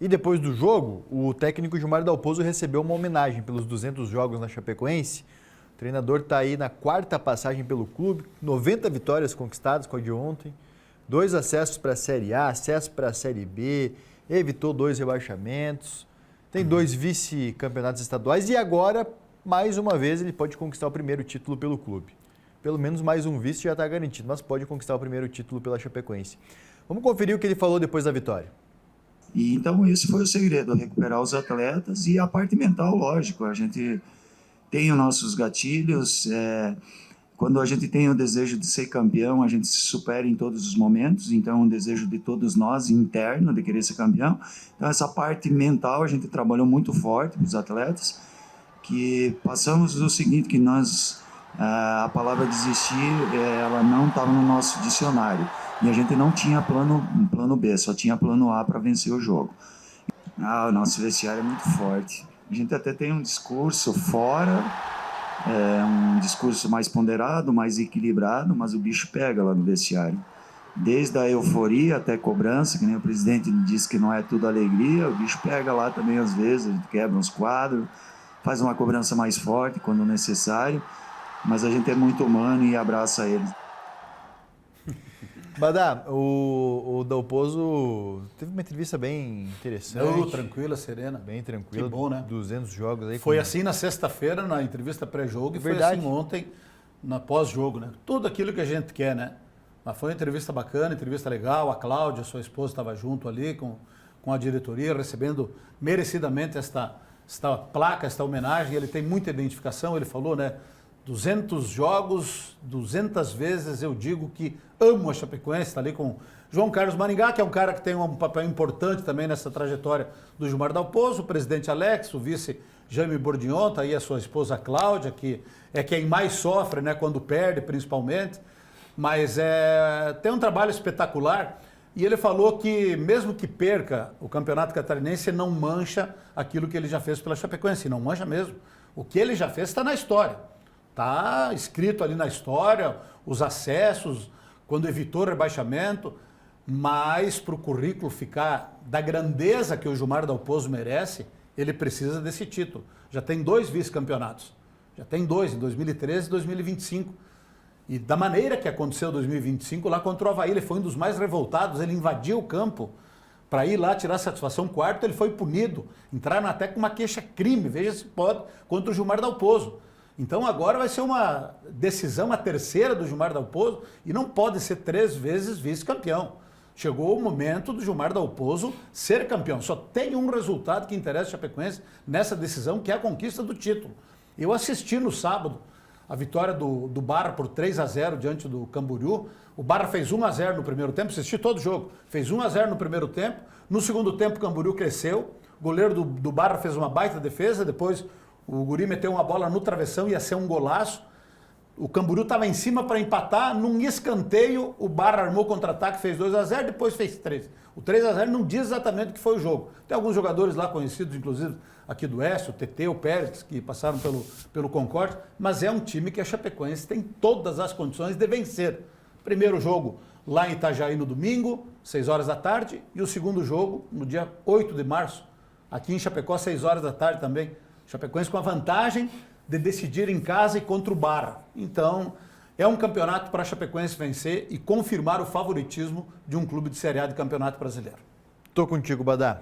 E depois do jogo, o técnico Gilmar Dalpozo recebeu uma homenagem pelos 200 jogos na Chapecoense. O treinador está aí na quarta passagem pelo clube, 90 vitórias conquistadas com a de ontem, 2 acessos para a Série A, acesso para a Série B, evitou 2 rebaixamentos, tem 2 vice-campeonatos estaduais e agora, mais uma vez, ele pode conquistar o primeiro título pelo clube. Pelo menos mais um vice já está garantido, mas pode conquistar o primeiro título pela Chapecoense. Vamos conferir o que ele falou depois da vitória. E então esse foi o segredo, recuperar os atletas e a parte mental, lógico, a gente tem os nossos gatilhos, quando a gente tem o desejo de ser campeão, a gente se supera em todos os momentos, então é um desejo de todos nós, interno, de querer ser campeão. Então essa parte mental a gente trabalhou muito forte com os atletas, que passamos do seguinte, que nós, a palavra desistir, ela não estava no nosso dicionário. E a gente não tinha plano B, só tinha plano A para vencer o jogo. O nosso vestiário é muito forte. A gente até tem um discurso fora, um discurso mais ponderado, mais equilibrado, mas o bicho pega lá no vestiário. Desde a euforia até a cobrança, que nem o presidente disse que não é tudo alegria, o bicho pega lá também às vezes, a gente quebra uns quadros, faz uma cobrança mais forte quando necessário, mas a gente é muito humano e abraça eles. Badá, o Dalpozo teve uma entrevista bem interessante. Tranquila, serena. Bem tranquila. Que bom, né? 200 jogos aí. Foi assim na sexta-feira, na entrevista pré-jogo, e foi assim ontem, na pós-jogo, né? Tudo aquilo que a gente quer, né? Mas foi uma entrevista bacana, entrevista legal. A Cláudia, sua esposa, estava junto ali com a diretoria, recebendo merecidamente esta placa, esta homenagem. Ele tem muita identificação, ele falou, né? 200 jogos, 200 vezes eu digo que amo a Chapecoense, está ali com João Carlos Maringá, que é um cara que tem um papel importante também nessa trajetória do Gilmar Dalpozo, o presidente Alex, o vice Jaime Bordignon, está aí a sua esposa Cláudia, que é quem mais sofre, né, quando perde, principalmente, mas tem um trabalho espetacular. E ele falou que mesmo que perca o Campeonato Catarinense, não mancha aquilo que ele já fez pela Chapecoense, não mancha mesmo. O que ele já fez está na história. Está escrito ali na história, os acessos, quando evitou o rebaixamento, mas para o currículo ficar da grandeza que o Gilmar Dalpozo merece, ele precisa desse título. Já tem 2 vice-campeonatos, já tem 2, em 2013 e 2025. E da maneira que aconteceu em 2025, lá contra o Avaí, ele foi um dos mais revoltados, ele invadiu o campo para ir lá tirar satisfação. Quarto, ele foi punido, entraram até com uma queixa-crime, veja se pode, contra o Gilmar Dalpozo. Então agora vai ser uma decisão, a terceira do Gilmar Dalpozo, e não pode ser 3 vezes vice-campeão. Chegou o momento do Gilmar Dalpozo ser campeão. Só tem um resultado que interessa a Chapecoense nessa decisão, que é a conquista do título. Eu assisti no sábado a vitória do Barra por 3-0 diante do Camboriú. O Barra fez 1-0 no primeiro tempo, assisti todo o jogo. Fez 1-0 no primeiro tempo. No segundo tempo o Camboriú cresceu. O goleiro do Barra fez uma baita defesa, depois o guri meteu uma bola no travessão, ia ser um golaço. O Camboriú estava em cima para empatar, num escanteio, o Barra armou contra-ataque, fez 2-0, depois fez 3. O 3-0 não diz exatamente o que foi o jogo. Tem alguns jogadores lá conhecidos, inclusive aqui do Oeste, o TT, o Pérez, que passaram pelo Concorde, mas é um time que a Chapecoense tem todas as condições de vencer. Primeiro jogo lá em Itajaí no domingo, 6 horas da tarde, e o segundo jogo no dia 8 de março, aqui em Chapecó, 6 horas da tarde também. Chapecoense com a vantagem de decidir em casa e contra o Barra. Então, é um campeonato para a Chapecoense vencer e confirmar o favoritismo de um clube de Série A de Campeonato Brasileiro. Estou contigo, Badá.